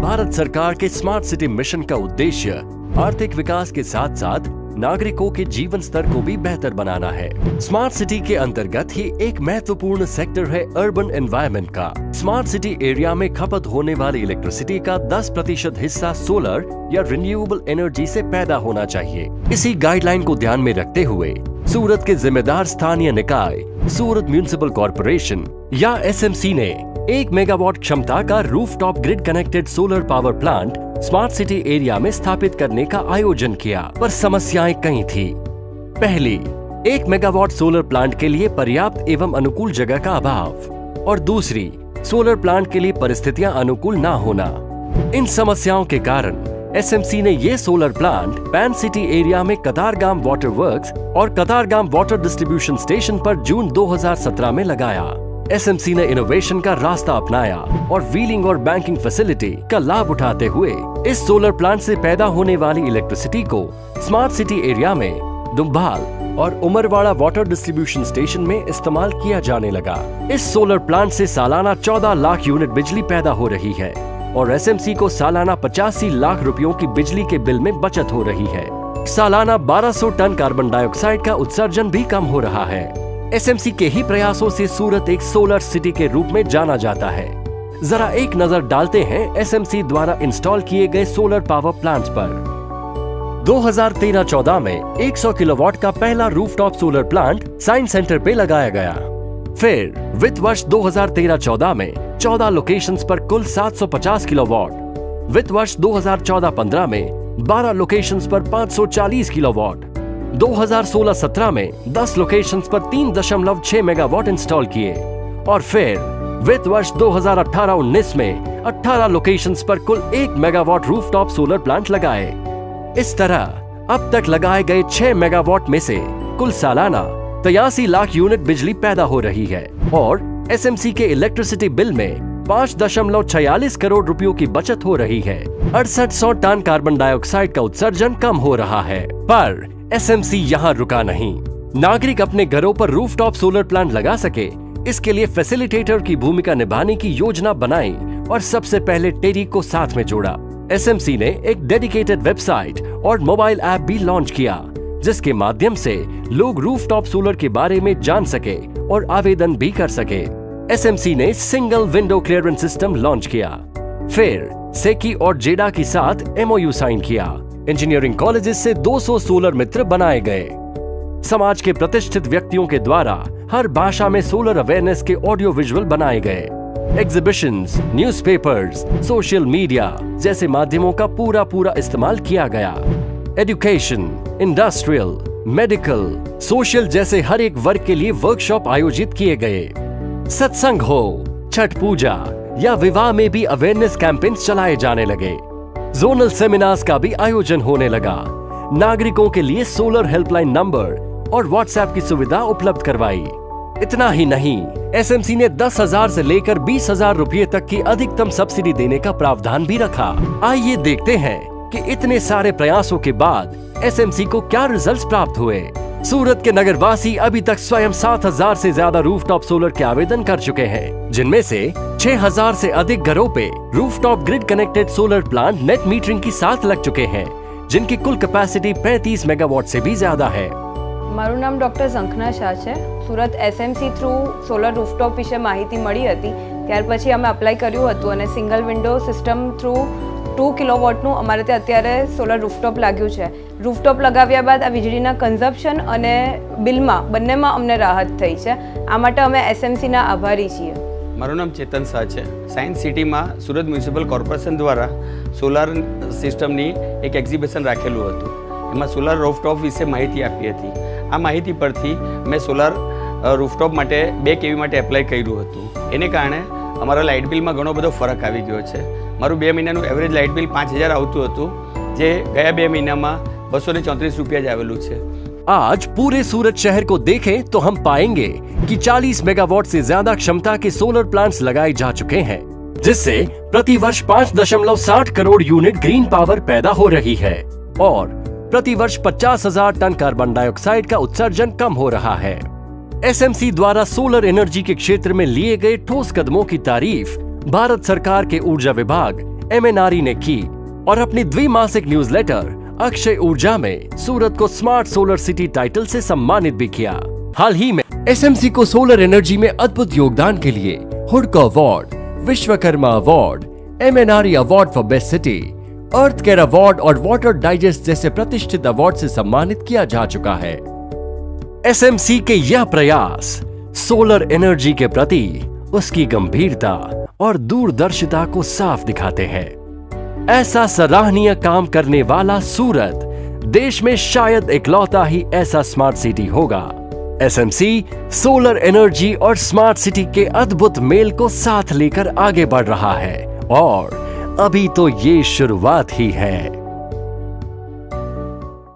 भारत सरकार के smart city mission का उद्देश्य आर्थिक विकास के साथ साथ नागरिकों के जीवन स्तर को भी बेहतर बनाना है। स्मार्ट सिटी के अंतर्गत ही एक महत्वपूर्ण सेक्टर है अर्बन एनवायरनमेंट का। स्मार्ट सिटी एरिया में खपत होने वाली इलेक्ट्रिसिटी का 10% हिस्सा सोलर या रिन्यूएबल एनर्जी से पैदा होना चाहिए। इसी गाइडलाइन को ध्यान में रखते हुए सूरत के जिम्मेदार स्थानीय निकाय सूरत म्युनिसिपल कॉर्पोरेशन या SMC ने 1 मेगावाट क्षमता का rooftop grid connected solar power plant smart city area में स्थापित करने का आयोजन किया, पर समस्याएं कई थी। पहली, 1 मेगावाट सोलर प्लांट के लिए पर्याप्त एवं अनुकूल जगह का अभाव, और दूसरी, सोलर प्लांट के लिए परिस्थितियां अनुकूल ना होना। इन समस्याओं के कारण SMC ने ये solar plant pan city area में कतारगाम वाटर वर्क्स और कतारगाम वाटर डिस्ट्रीब्यूशन स्टेशन पर जून 2017 में लगाया। SMC ने इनोवेशन का रास्ता अपनाया और व्हीलिंग और बैंकिंग फैसिलिटी का लाभ उठाते हुए इस सोलर प्लांट से पैदा होने वाली इलेक्ट्रिसिटी को स्मार्ट सिटी एरिया में दुम्बाल और उमरवाड़ा वाटर डिस्ट्रीब्यूशन स्टेशन में इस्तेमाल किया जाने लगा। इस सोलर प्लांट से सालाना 14 लाख यूनिट बिजली पैदा हो रही है और SMC को सालाना 85 लाख रुपयों की बिजली के बिल में बचत हो रही है। सालाना 1200 टन कार्बन डाइऑक्साइड का उत्सर्जन भी कम हो रहा है। SMC के ही प्रयासों से सूरत एक सोलर सिटी के रूप में जाना जाता है। जरा एक नजर डालते हैं SMC द्वारा इंस्टॉल किए गए सोलर पावर प्लांट्स पर। 2013-14 में 100 किलोवाट का पहला rooftop solar plant science centre पे लगाया गया। फिर वित्त वर्ष 2013-14 में 14 लोकेशंस पर कुल 750 किलोवाट। वित्त वर्ष 2014-15 में 12 लोकेशंस पर 540 किलोवाट। 2016-17 में 10 लोकेशंस पर 3.6 मेगावाट इंस्टॉल किए और फिर वित्त वर्ष 2018-19 में 18 लोकेशंस पर कुल 1 मेगावाट रूफटॉप सोलर प्लांट लगाए। इस तरह अब तक लगाए गए 6 मेगावाट में से कुल सालाना 83 लाख यूनिट बिजली पैदा हो रही है और SMC के इलेक्ट्रिसिटी बिल में 5.46 करोड़ रुपयों की बचत हो रही है। 6800 टन कार्बन डाइऑक्साइड का उत्सर्जन कम हो रहा है। पर SMC यहाँ रुका नहीं। नागरिक अपने घरों पर रूफटॉप सोलर प्लांट लगा सके, इसके लिए फैसिलिटेटर की भूमिका निभाने की योजना बनाई और सबसे पहले टेरी को साथ में जोड़ा। SMC ने एक डेडिकेटेड वेबसाइट और मोबाइल ऐप भी लॉन्च किया, जिसके माध्यम से लोग रूफटॉप सोलर के बारे में जान सके और आवेदन भी कर सके। SMC ने single window clearance system launch किया। फिर सेकी और जेडा के साथ MOU साइन किया। इंजीनियरिंग कॉलेजेस से 200 सोलर मित्र बनाए गए। समाज के प्रतिष्ठित व्यक्तियों के द्वारा हर भाषा में सोलर अवेयरनेस के ऑडियो विजुअल बनाए गए। एग्जीबिशंस, न्यूज़पेपर्स, सोशल मीडिया जैसे माध्यमों का पूरा इस्तेमाल किया गया। एजुकेशन, इंडस्ट्रियल, मेडिकल, सोशल जैसे हर एक वर्ग के लिए वर्कशॉप आयोजित किए गए। सत्संग हो, छठ पूजा या विवाह में भी अवेयरनेस कैंपेन्स चलाए जाने लगे। जोनल सेमिनार्स का भी आयोजन होने लगा। नागरिकों के लिए सोलर हेल्पलाइन नंबर और व्हाट्सएप की सुविधा उपलब्ध करवाई। इतना ही नहीं, SMC ने 10,000 से लेकर 20,000 रुपये तक की अधिकतम सब्सिडी देने का प्रावधान भी रखा। आइए देखते हैं कि इतने सारे प्रयासों के बाद SMC को क्या रिजल्ट्स प्राप्त हुए। सूरत के नगरवासी अभी तक स्वयं 7,000 से ज्यादा रूफटॉप सोलर के आवेदन कर चुके हैं, जिनमें से 6,000 से अधिक घरों पे rooftop grid connected solar plant net metering के साथ लग चुके हैं, जिनकी कुल कैपेसिटी 35 मेगावाट से भी ज्यादा है। મારું નામ ડોક્ટર ઝંખના શાહ છે। Surat SMC through solar rooftop વિશે માહિતી મળી હતી, ત્યાર પછી અમે અપ્લાય કર્યું હતું અને સિંગલ વિન્ડો સિસ્ટમ થ્રુ 2 કિલોવોટનું અમારે ત્યાં અત્યારે સોલર રૂફટોપ लाग्યું છે। રૂફટોપ લગાવ્યા બાદ આ વીજળીના કન્ઝમ્પશન અને બિલમાં બંનેમાં અમને રાહત થઈ છે। આ માટે અમે SMCના આભારી છીએ। મારું નામ ચેતન શાહ છે। સાયન્સ સિટીમાં સુરત મ્યુનિસિપલ કોર્પોરેશન દ્વારા સોલાર સિસ્ટમની એક એક્ઝિબિશન રાખેલું હતું। એમાં સોલાર રૂફટોપ વિશે માહિતી આપી હતી। આ માહિતી પરથી મેં સોલાર રૂફટોપ માટે 2 kV માટે એપ્લાય કર્યું હતું। એને કારણે અમારા લાઇટ બિલમાં ઘણો બધો ફરક આવી ગયો છે। મારું 2 મહિનાનું એવરેજ લાઇટ બિલ 5,000 આવતું હતું, જે ગયા 2 મહિનામાં 234 રૂપિયા જ આવેલું છે। आज पूरे सूरत शहर को देखें तो हम पाएंगे कि 40 मेगावाट से ज्यादा क्षमता के सोलर प्लांट्स लगाए जा चुके हैं, जिससे प्रति वर्ष 5.60 करोड़ यूनिट ग्रीन पावर पैदा हो रही है और प्रति वर्ष 50,000 टन कार्बन डाइऑक्साइड का उत्सर्जन कम हो रहा है। SMC द्वारा सोलर एनर्जी के क्षेत्र में लिए गए ठोस कदमों की तारीफ भारत सरकार के ऊर्जा विभाग MNRE ने की और अपनी द्विमासिक न्यूज़लेटर अक्षय ऊर्जा में सूरत को स्मार्ट सोलर सिटी टाइटल से सम्मानित भी किया। हाल ही में SMC को सोलर एनर्जी में अद्भुत योगदान के लिए हुडको award, Vishwakarma award, MNRE award for best city, earth care award और वाटर डाइजेस्ट जैसे प्रतिष्ठित अवार्ड से सम्मानित किया जा चुका है। SMC के यह प्रयास सोलर एनर्जी के प्रति उसकी गंभीरता और दूरदर्शिता को साफ दिखाते हैं। ऐसा सराहनीय काम करने वाला सूरत देश में शायद इकलौता ही ऐसा स्मार्ट सिटी होगा। SMC सोलर एनर्जी और स्मार्ट सिटी के अद्भुत मेल को साथ लेकर आगे बढ़ रहा है और अभी तो ये शुरुआत ही है।